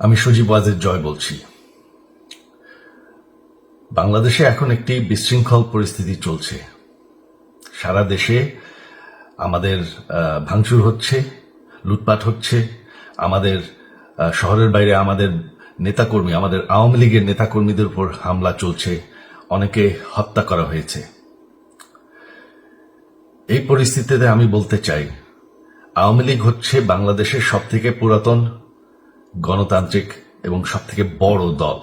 আমি সজীব ওয়াজেদ জয় বলছি। বাংলাদেশে এখন একটি বিশৃঙ্খল পরিস্থিতি চলছে। সারা দেশে আমাদের ভাঙচুর হচ্ছে, লুটপাট হচ্ছে, আমাদের শহরের বাইরে আমাদের নেতাকর্মী, আমাদের আওয়ামী লীগের নেতাকর্মীদের উপর হামলা চলছে, অনেকে হত্যা করা হয়েছে। এই পরিস্থিতিতে আমি বলতে চাই, আওয়ামী লীগ হচ্ছে বাংলাদেশের সবথেকে পুরাতন গণতান্ত্রিক এবং সবথেকে বড় দল।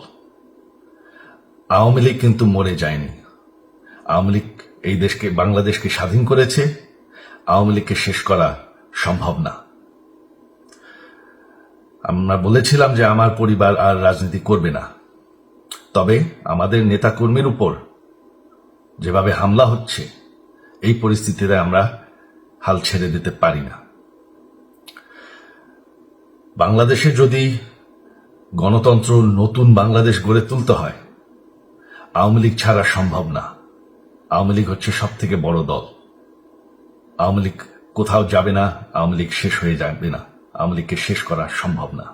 আওয়ামী লীগ কিন্তু মরে যায়নি। আওয়ামী লীগ এই দেশকে, বাংলাদেশকে স্বাধীন করেছে। আওয়ামী লীগকে শেষ করা সম্ভব না। আমরা বলেছিলাম যে আমার পরিবার আর রাজনীতি করবে না, তবে আমাদের নেতাকর্মীর উপর যেভাবে হামলা হচ্ছে, এই পরিস্থিতিতে আমরা হাল ছেড়ে দিতে পারি না। বাংলাদেশে যদি গণতন্ত্র, নতুন বাংলাদেশ গড়ে তুলতে হয়, আওয়ামী লীগ ছাড়া সম্ভব না। আওয়ামী লীগ হচ্ছে সব থেকে বড় দল। আওয়ামী লীগ কোথাও যাবে না, আওয়ামী লীগ শেষ হয়ে যাবে না। আওয়ামী লীগকে শেষ করা সম্ভব না।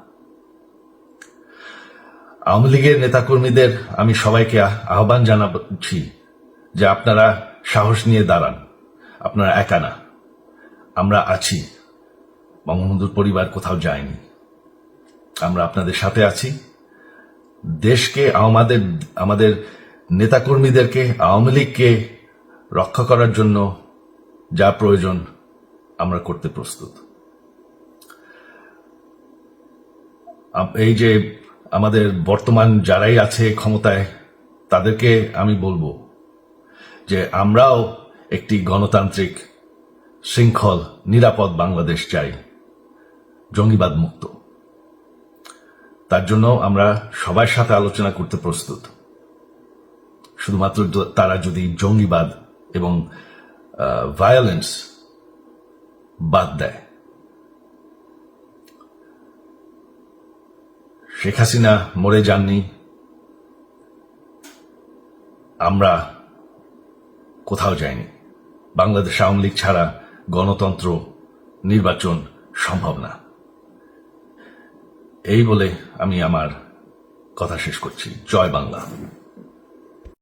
আওয়ামী লীগের নেতাকর্মীদের আমি সবাইকে আহ্বান জানাচ্ছি যে আপনারা সাহস নিয়ে দাঁড়ান। আপনারা একা না, আমরা আছি। বঙ্গবন্ধুর পরিবার কোথাও যায়নি, আমরা আপনাদের সাথে আছি। দেশকে, আমাদের নেতাকর্মীদেরকে, আওয়ামী লীগকে রক্ষা করার জন্য যা প্রয়োজন আমরা করতে প্রস্তুত। এই যে আমাদের বর্তমান যারাই আছে ক্ষমতায়, তাদেরকে আমি বলবো যে আমরাও একটি গণতান্ত্রিক, শৃঙ্খল, নিরাপদ বাংলাদেশ চাই, জঙ্গিবাদ মুক্ত। তার জন্য আমরা সবার সাথে আলোচনা করতে প্রস্তুত। শুধুমাত্র তারা যদি জঙ্গিবাদ এবং ভায়োলেন্স বাদ দেয়। শেখ হাসিনা মরে যাননি, আমরা কোথাও যাইনি। বাংলাদেশ আওয়ামী লীগ ছাড়া গণতন্ত্র, নির্বাচন সম্ভব না। এই বলে আমি আমার কথা শেষ করছি। জয় বাংলা।